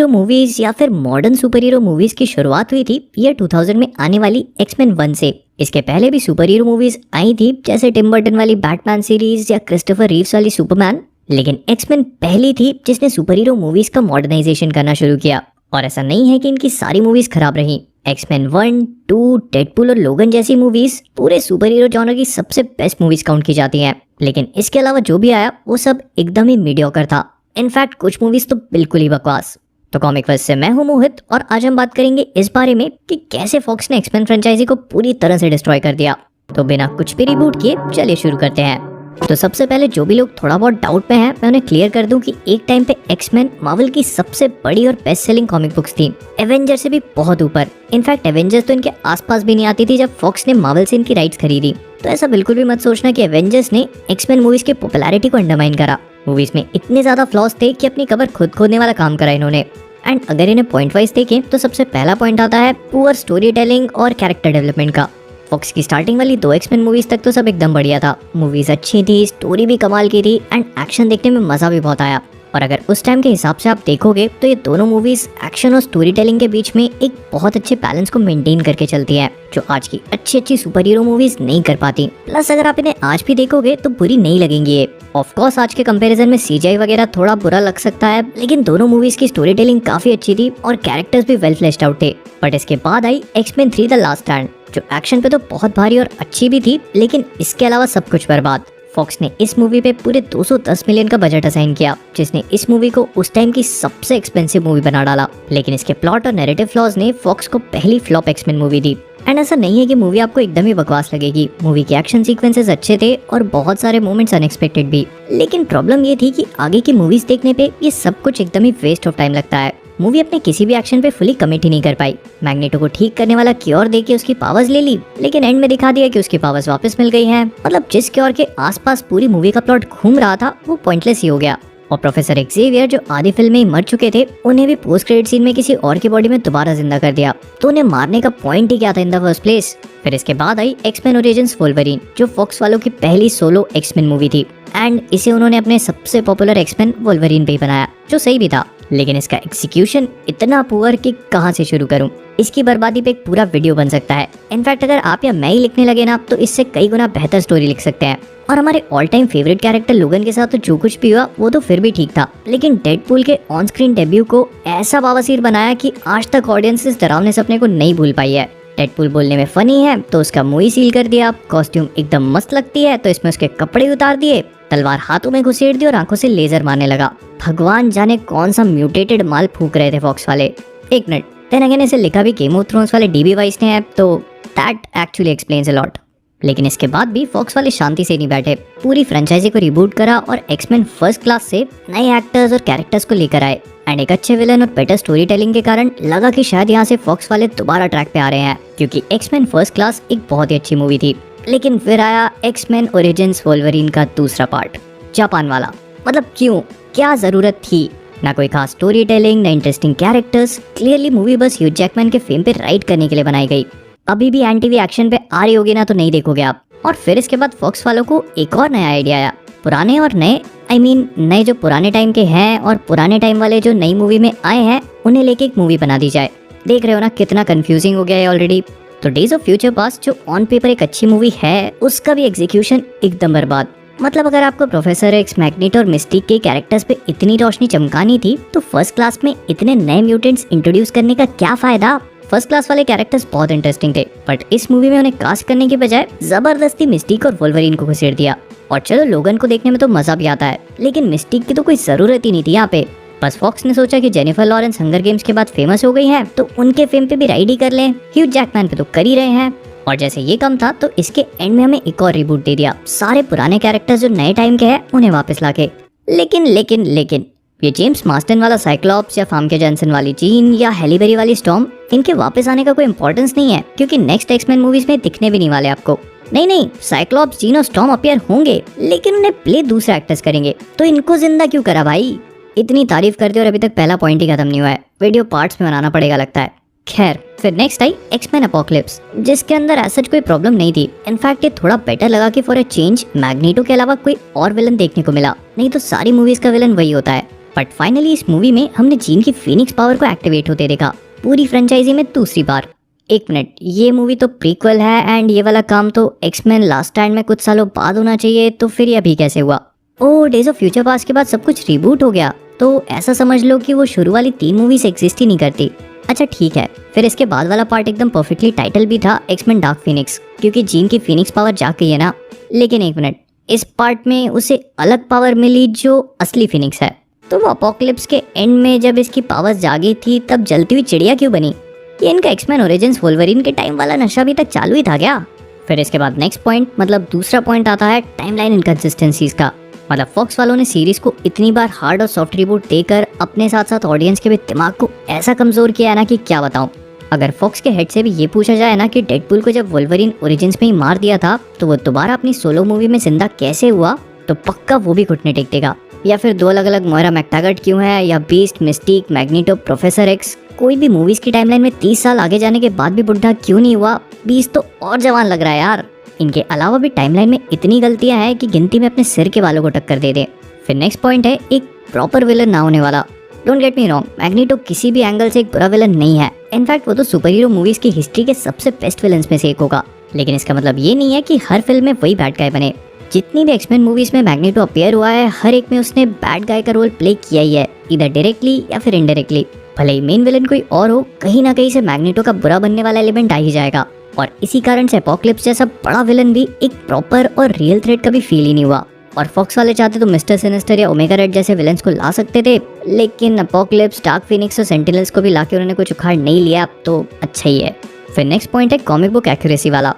Hero movies या फिर modern super hero movies की शुरुआत हुई थी ईयर 2000 में आने वाली एक्समैन 1 से। इसके पहले भी सुपर हीरो मूवीज आई थी, जैसे टिम बर्टन वाली बैटमैन सीरीज या क्रिस्टोफर रीव्स वाली सुपरमैन, लेकिन एक्समैन पहली थी जिसने सुपर हीरो मूवीज का मॉडर्नाइजेशन करना शुरू किया। और ऐसा नहीं है कि इनकी सारी मूवीज खराब रही। एक्समैन 1, 2, डेडपूल और लोगन जैसी मूवीज पूरे सुपर हीरो जॉनर की सबसे बेस्ट मूवीज काउंट की जाती हैं, लेकिन इसके अलावा जो भी आया वो सब एकदम ही मीडियोकर था। इनफैक्ट कुछ मूवीज तो बिल्कुल ही बकवास। तो कॉमिक वर्स से मैं हूं मोहित और आज हम बात करेंगे इस बारे में कि कैसे फॉक्स ने एक्समैन फ्रेंचाइजी को पूरी तरह से डिस्ट्रॉय कर दिया। तो बिना कुछ भी रिबूट किए चलिए शुरू करते हैं। तो सबसे पहले जो भी लोग थोड़ा बहुत डाउट में हैं, मैं उन्हें क्लियर कर दूं कि एक टाइम पे एक्समैन मार्वल की सबसे बड़ी और बेस्ट सेलिंग कॉमिक बुक्स थी, एवेंजर से भी बहुत ऊपर। इनफैक्ट एवेंजर्स तो इनके आसपास भी नहीं आती थी जब फॉक्स ने मार्वल से इनकी राइट्स खरीदी। तो ऐसा बिल्कुल भी मत सोचना कि एवेंजर्स ने एक्समैन मूवीज की पॉपुलैरिटी को अंडरमाइन करा। मूवीज में इतने ज्यादा फ्लॉज थे कि अपनी कबर खुद खोदने वाला काम करा इन्होंने। एंड अगर इन्हें पॉइंट वाइज देखें तो सबसे पहला पॉइंट आता है पुअर स्टोरी टेलिंग और कैरेक्टर डेवलपमेंट का। फॉक्स की स्टार्टिंग वाली 2 एक्समैन मूवीज तक तो सब एकदम बढ़िया था, मूवीज अच्छी थी, स्टोरी भी कमाल की थी एंड एक्शन देखने में मजा भी बहुत आया। और अगर उस टाइम के हिसाब से आप देखोगे तो ये दोनों मूवीज एक्शन और स्टोरी टेलिंग के बीच में एक बहुत अच्छे बैलेंस को मेंटेन करके चलती हैं, जो आज की अच्छी सुपर हीरो मूवीज नहीं कर पाती। प्लस अगर आप इन्हें आज भी देखोगे तो बुरी नहीं लगेंगी ये। ऑफ कोर्स आज के कंपैरिजन में सीजीआई वगैरह थोड़ा बुरा लग सकता है, लेकिन दोनों मूवीज की स्टोरी टेलिंग काफी अच्छी थी और कैरेक्टर्स भी वेल फ्लेश्ड आउट थे। बट इसके बाद आई एक्समैन 3 द लास्ट स्टैंड, जो एक्शन पे तो बहुत भारी और अच्छी भी थी, लेकिन इसके अलावा सब कुछ बर्बाद। फॉक्स ने इस मूवी पे पूरे 210 मिलियन का बजट असाइन किया, जिसने इस मूवी को उस टाइम की सबसे एक्सपेंसिव मूवी बना डाला। लेकिन इसके प्लॉट और नैरेटिव फ्लॉज ने फॉक्स को पहली फ्लॉप एक्समैन मूवी दी। एंड ऐसा नहीं है कि मूवी आपको एकदम ही बकवास लगेगी। मूवी के एक्शन सीक्वेंसेस अच्छे थे और बहुत सारे मोमेंट्स अनएक्सपेक्टेड भी, लेकिन प्रॉब्लम ये थी कि आगे की मूवीज देखने पे ये सब कुछ एकदम ही वेस्ट ऑफ टाइम लगता है। मूवी अपने किसी भी एक्शन पे फुली कमिट ही नहीं कर पाई। मैग्नेटो को ठीक करने वाला क्योर देके उसकी पावर्स ले ली, लेकिन एंड में दिखा दिया कि उसकी पावर्स वापस मिल गई हैं। मतलब जिस क्योर के आसपास पूरी मूवी का प्लॉट घूम रहा था वो पॉइंटलेस ही हो गया। और प्रोफेसर एक्सेवियर जो आधी फिल्म में ही मर चुके थे, उन्हें भी पोस्ट क्रेडिट सीन में किसी और की बॉडी में दोबारा जिंदा कर दिया। तो उन्हें मारने का पॉइंट ही क्या था इन द फर्स्ट प्लेस। फिर इसके बाद आई एक्समैन ओरिजिन्स वोल्वरीन, जो फॉक्स वालों की पहली सोलो एक्समैन मूवी थी एंड इसे उन्होंने अपने सबसे पॉपुलर एक्समैन वोल्वरीन पे ही बनाया, जो सही भी था, लेकिन इसका एग्जीक्यूशन इतना पुअर कि कहां से शुरू करूं। इसकी बर्बादी पे एक पूरा वीडियो बन सकता है। इनफैक्ट अगर आप या मैं ही लिखने लगे ना तो इससे कई गुना बेहतर स्टोरी लिख सकते हैं। और हमारे ऑल टाइम फेवरेट कैरेक्टर लोगन के साथ तो जो कुछ भी हुआ वो तो फिर भी ठीक था, लेकिन डेडपूल के ऑन स्क्रीन डेब्यू को ऐसा बावासीर बनाया कि आज तक ऑडियंस इस डरावने सपने को नहीं भूल पाई है। डेडपूल बोलने में फनी है तो उसका मुंह ही सील कर दिया, कॉस्ट्यूम एकदम मस्त लगती है तो इसमें उसके कपड़े उतार दिए, तलवार हाथों में घुसेड़ दी और आंखों से लेजर मारने लगा। भगवान जाने कौन सा म्यूटेटेड माल फूक रहे थे फॉक्स वाले। एक मिनट, देन अगेन इसे लिखा भी गेम ऑफ थ्रोन्स वाले डीबी वाइस ने है, तो that actually explains a lot. लेकिन इसके बाद भी फॉक्स वाले शांति से नहीं बैठे, पूरी फ्रेंचाइजी को रिबूट करा और एक्समैन फर्स्ट क्लास से नए एक्टर्स और कैरेक्टर्स को लेकर आए। एंड एक अच्छे विलन और बेटर स्टोरी टेलिंग के कारण लगा कि शायद यहाँ से फॉक्स वाले दोबारा ट्रैक पे आ रहे हैं, क्योंकि एक्समैन फर्स्ट क्लास एक बहुत ही अच्छी मूवी थी। लेकिन फिर आया एक्समैन ओरिजिन्स वोल्वरीन का दूसरा पार्ट, जापान वाला। मतलब क्यों, क्या जरूरत थी? ना कोई खास स्टोरी टेलिंग, ना इंटरेस्टिंग कैरेक्टर्स। क्लियरली मूवी बस ह्यू जैकमैन के फेम पे राइड करने के लिए बनाई गई। अभी भी एंटीवी एक्शन पे आ रही होगी ना तो नहीं देखोगे आप। और फिर इसके बाद फॉक्स वालों को एक और नया आइडिया आया। पुराने और नए, नए जो पुराने टाइम के हैं और पुराने टाइम वाले जो नई मूवी में आए हैं, उन्हें लेके एक मूवी बना दी जाए। देख रहे हो ना कितना कंफ्यूजिंग हो गया है ऑलरेडी। तो डेज ऑफ फ्यूचर पास्ट जो ऑन पेपर एक अच्छी मूवी है, उसका भी एग्जीक्यूशन एकदम बर्बाद। मतलब अगर आपको प्रोफेसर एक्स, मैग्नेटो और मिस्टिक के कैरेक्टर्स पे इतनी रोशनी चमकानी थी तो फर्स्ट क्लास में इतने नए म्यूटेंट्स इंट्रोड्यूस करने का क्या फायदा। फर्स्ट क्लास वाले कैरेक्टर्स बहुत इंटरेस्टिंग थे, बट इस मूवी में उन्हें कास्ट करने के बजाय जबरदस्ती मिस्टिक और वोल्वरीन को घुसेड़ दिया। और चलो लोगन को देखने में तो मजा भी आता है, लेकिन मिस्टिक की तो कोई जरूरत ही नहीं थी यहाँ पे। बस फॉक्स ने सोचा कि जेनिफर लॉरेंस हंगर गेम्स के बाद फेमस हो गई हैं, तो उनके फेम पे भी राइड ही कर लें। ह्यू जैकमैन पे तो कर ही रहे हैं। और जैसे ये कम था तो इसके एंड में हमें एक और रिबूट दे दिया, सारे पुराने कैरेक्टर्स जो नए टाइम के हैं उन्हें वापस लाके। लेकिन ये जेम्स मार्स्टन वाला साइक्लॉप्स या फार्मके जॉनसन वाली जीन या हैली बेरी वाली स्टॉर्म, इनके वापस आने का कोई इंपॉर्टेंस नहीं है, क्योंकि नेक्स्ट एक्समैन मूवीज में दिखने भी नहीं वाले आपको। नहीं, साइक्लॉप्स, जीन और स्टॉर्म अपीयर होंगे, लेकिन उन्हें प्ले दूसरे एक्टर्स करेंगे, तो इनको जिंदा क्यों करा भाई। इतनी तारीफ करते और अभी तक पहला पॉइंट ही खत्म नहीं हुआ है। वीडियो पार्ट्स में बनाना पड़ेगा लगता है। खैर, फिर नेक्स्ट आई एक्समैन अपोकलिप्स, जिसके अंदर ऐसा कोई प्रॉब्लम नहीं थी। इनफैक्ट ये थोड़ा बेटर लगा कि फॉर अ चेंज मैग्नेटो के अलावा कोई और विलन देखने को मिला, नहीं तो सारी मूवीज का विलन वही होता है। बट फाइनली इस मूवी में हमने जीन की फीनिक्स पावर को एक्टिवेट होते देखा, पूरी फ्रेंचाइजी में दूसरी बार। एक मिनट, ये मूवी तो प्रीक्वल है एंड ये वाला काम तो एक्समैन लास्ट स्टैंड में कुछ सालों बाद होना चाहिए, तो फिर ये अभी कैसे हुआ? ओह, डेज ऑफ फ्यूचर पास्ट के बाद सब कुछ रिबूट हो गया, तो ऐसा समझ लो कि वो शुरू वाली 3 मूवीज एग्जिस्ट ही नहीं करती। अच्छा ठीक है, फिर इसके बाद वाला पार्ट एकदम परफेक्टली टाइटल भी था एक्समैन डार्क फीनिक्स, क्योंकि जीन की फीनिक्स पावर जाग गई है ना। लेकिन एक मिनट, इस पार्ट में उसे अलग पावर मिली जो असली फीनिक्स है, तो वो अपोकलिप्स के एंड में जब इसकी पावर्स जागी थी तब जलती हुई चिड़िया क्यों बनी? ये इनका एक्समैन ओरिजिन्स वोल्वरिन के टाइम वाला नशा भी तक चालू ही था क्या? फिर इसके बाद नेक्स्ट पॉइंट, मतलब दूसरा पॉइंट आता है टाइमलाइन इनकंसिस्टेंसीज का। मतलब फॉक्स वालों ने सीरीज को इतनी बार हार्ड और सॉफ्ट रिबूट देकर अपने साथ साथ ऑडियंस के भी दिमाग को ऐसा कमजोर किया है ना कि क्या बताऊं। अगर फॉक्स के हेड से भी ये पूछा जाए ना कि डेडपूल को जब वोल्वरिन ओरिजिन्स में ही मार दिया था तो वो दोबारा अपनी सोलो मूवी में जिंदा कैसे हुआ, तो पक्का वो भी घुटने टेक देगा। या फिर 2 अलग अलग मोयरा मैक्टागर्ट क्यों है, या beast, mistake, magneto, professor x, कोई भी मूवीज की टाइमलाइन में 30 साल आगे जाने के बाद भी बुढ़ा क्यों नहीं हुआ? बीस्ट तो और जवान लग रहा है यार। इनके अलावा भी टाइमलाइन में इतनी गलतियां हैं कि गिनती में अपने सिर के बालों को टक्कर दे दे। फिर नेक्स्ट पॉइंट है एक प्रॉपर विलन ना होने वाला। Don't get me wrong, magneto किसी भी एंगल से एक बुरा विलन नहीं है। इनफैक्ट वो तो सुपर हीरो मूवीज की हिस्ट्री के सबसे बेस्ट विलन्स में से एक होगा। लेकिन इसका मतलब ये नहीं है कि हर फिल्म में वही बैड गाय बने। जितनी भी एक्समैन मूवीज में मैग्नीटो अपीयर हुआ है, हर एक में उसने बैड गाय का रोल प्ले किया ही है, इधर डायरेक्टली या फिर इनडायरेक्टली। भले ही मेन विलन कोई और हो, कहीं ना कहीं से मैग्नीटो का बुरा बनने वाला एलिमेंट आ ही जाएगा। और इसी कारण से अपोकलिप्स जैसा बड़ा विलन भी एक प्रॉपर और रियल थ्रेट का भी फील ही नहीं हुआ। और फॉक्स वाले चाहते तो मिस्टर सिनिस्टर या ओमेगा रेड जैसे विलन्स को ला सकते थे, लेकिन अपोकलिप्स, डार्क फीनिक्स और सेंटिनल्स को भी लाके उन्होंने कुछ उखाड़ नहीं लिया, तो अच्छा ही है। फिर नेक्स्ट पॉइंट है कॉमिक बुक एक्यूरेसी वाला।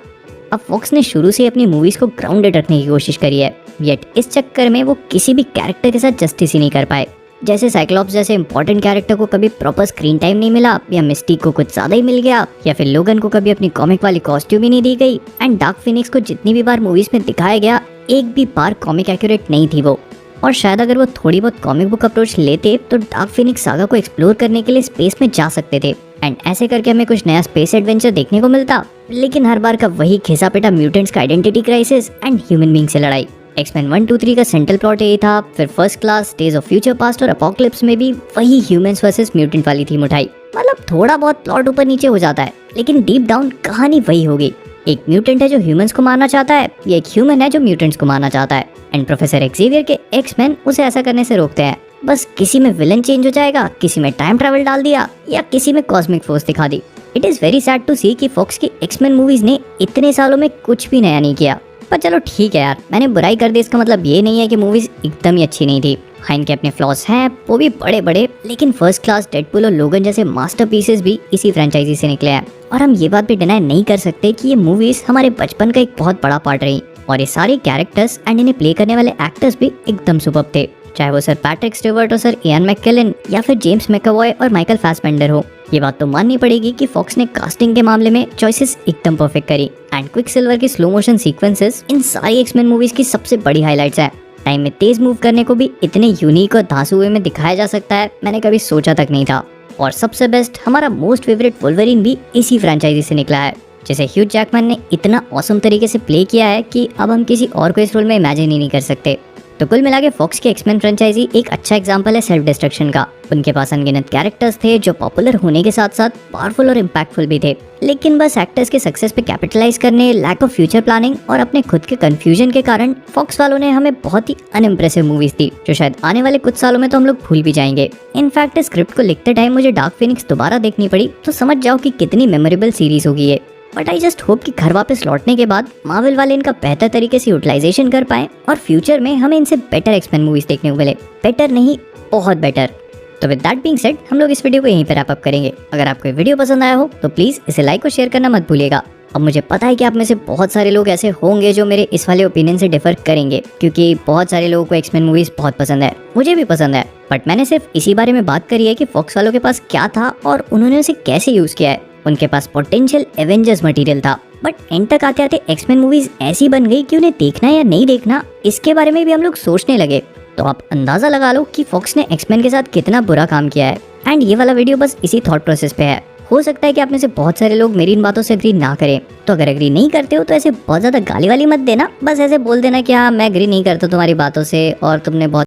अब फॉक्स ने शुरू से अपनी मूवीज को ग्राउंडेड रखने की कोशिश करी है, येट इस चक्कर में वो किसी भी कैरेक्टर के साथ जस्टिस ही नहीं कर पाए। जैसे साइक्लॉप्स जैसे इंपॉर्टेंट कैरेक्टर को कभी प्रॉपर स्क्रीन टाइम नहीं मिला, या मिस्टिक को कुछ ज्यादा ही मिल गया, या फिर लोगन को कभी अपनी कॉमिक वाली कॉस्ट्यूम ही नहीं दी गई, एंड डार्क फीनिक्स को जितनी भी बार मूवीज में दिखाया गया एक भी बार कॉमिक एक्यूरेट नहीं थी वो। और शायद अगर वो थोड़ी बहुत कॉमिक बुक अप्रोच लेते तो डार्क फीनिक्स सागा को एक्सप्लोर करने के लिए स्पेस में जा सकते थे, एंड ऐसे करके हमें कुछ नया स्पेस एडवेंचर देखने को मिलता। लेकिन हर बार का वही घिसा पेटा म्यूटेंट्स का identity crisis and human being से लड़ाई। एक्समैन 1, 2, 3 का सेंट्रल प्लॉट यही था। फिर first class, days of future past और अपोकलिप्स में भी वही ह्यूमंस वर्सेस म्यूटेंट वाली थीम उठाई। मतलब थोड़ा बहुत प्लॉट ऊपर नीचे हो जाता है, लेकिन डीप डाउन कहानी वही होगी। एक म्यूटेंट है जो ह्यूमंस को मारना चाहता है, या एक ह्यूमन है जो म्यूटेंट्स को मारना चाहता है, एंड प्रोफेसर एक्सेवियर के एक्समैन उसे ऐसा करने से रोकते हैं। बस किसी में विलन चेंज हो जाएगा, किसी में टाइम ट्रैवल डाल दिया, या किसी में कॉस्मिक फोर्स दिखा दी। It is very sad to see कि फॉक्स की एक्समैन मूवीज ने इतने सालों में कुछ भी नया नहीं किया। पर चलो ठीक है यार, मैंने बुराई कर दी, इसका मतलब ये नहीं है कि मूवीज एकदम ही अच्छी नहीं थी। हाँ, इनके अपने फ्लॉस हैं, वो भी बड़े बड़े, लेकिन फर्स्ट क्लास, डेडपूल और लोगन जैसे मास्टरपीसेस भी इसी फ्रेंचाइजी से निकले हैं। और हम ये बात भी डिनाई नहीं कर सकते कि ये मूवीज हमारे बचपन का एक बहुत बड़ा पार्ट रही, और ये सारे कैरेक्टर्स एंड इन्हें प्ले करने वाले एक्टर्स भी एकदम सुपर्ब थे, चाहे वो सर पैट्रिक स्टीवर्ट और सर इयान मैककेलन, या फिर जेम्स मैकअवॉय और माइकल फासबेंडर हो। ये बात तो माननी पड़ेगी कि फॉक्स ने कास्टिंग के मामले में चॉइसेस एकदम परफेक्ट करी, एंड क्विकसिल्वर की स्लो मोशन सीक्वेंसेस इन सारी एक्समैन मूवीज की सबसे बड़ी हाइलाइट्स हैं। टाइम में तेज मूव करने को भी इतने यूनिक और धांसू वे में दिखाया जा सकता है, मैंने कभी सोचा तक नहीं था। और सबसे बेस्ट, हमारा मोस्ट फेवरेट वोल्वरिन भी इसी फ्रेंचाइजी से निकला है, जिसे ह्यूज जैकमैन ने इतना ऑसम तरीके से प्ले किया है कि अब हम किसी और को इस रोल में इमेजिन ही नहीं कर सकते। तो कुल मिला के फॉक्स की एक्समैन फ्रेंचाइजी एक अच्छा एग्जांपल है सेल्फ डिस्ट्रक्शन का। उनके पास अनगिनत कैरेक्टर्स थे जो पॉपुलर होने के साथ साथ पावरफुल और इम्पैक्टफुल भी थे, लेकिन बस एक्टर्स के सक्सेस पे कैपिटलाइज करने, लैक ऑफ फ्यूचर प्लानिंग और अपने खुद के कंफ्यूजन के कारण फॉक्स वालों ने हमें बहुत ही अनइम्प्रेसिव मूवीज दी, जो शायद आने वाले कुछ सालों में तो हम लोग भूल भी जाएंगे। इनफैक्ट स्क्रिप्ट को लिखते टाइम मुझे डार्क फीनिक्स दोबारा देखनी पड़ी, तो समझ जाओ कि कितनी मेमोरेबल सीरीज होगी ये। बट आई जस्ट होप कि घर वापस लौटने के बाद मार्वल वाले इनका बेहतर तरीके से यूटिलाइजेशन कर पाएं और फ्यूचर में हमें इनसे बेटर एक्समैन मूवीज देखने को मिले। बेटर नहीं, बहुत बेटर। तो विद दैट बीइंग सेड, हम लोग इस वीडियो को यहीं पर रैप अप करेंगे। अगर आपको ये वीडियो पसंद आया हो तो प्लीज इसे लाइक और शेयर करना मत भूलिएगा। अब मुझे पता है कि आप में से बहुत सारे लोग ऐसे होंगे जो मेरे इस वाले ओपिनियन से डिफर करेंगे, क्योंकि बहुत सारे लोगों को एक्समैन मूवीज बहुत पसंद है, मुझे भी पसंद है। बट मैंने सिर्फ इसी बारे में बात करी है कि फॉक्स वालों के पास क्या था और उन्होंने उसे कैसे यूज किया है। उनके पास पोटेंशियल एवेंजर्स मटेरियल था, बट एंड तक आते आते एक्समैन मूवीज ऐसी बन गई कि उन्हें देखना या नहीं देखना, इसके बारे में भी हम लोग सोचने लगे। तो आप अंदाजा लगा लो कि फॉक्स ने एक्समैन के साथ कितना बुरा काम किया है। एंड ये वाला वीडियो बस इसी थॉट प्रोसेस पे है। हो सकता है कि आप में से बहुत सारे लोग मेरी इन बातों से एग्री ना करें, तो अगर एग्री नहीं करते हो तो ऐसे बहुत ज्यादा गाली वाली मत देना, बस ऐसे बोल देना कि हाँ मैं एग्री नहीं करता तुम्हारी बातों से और तुमने बहुत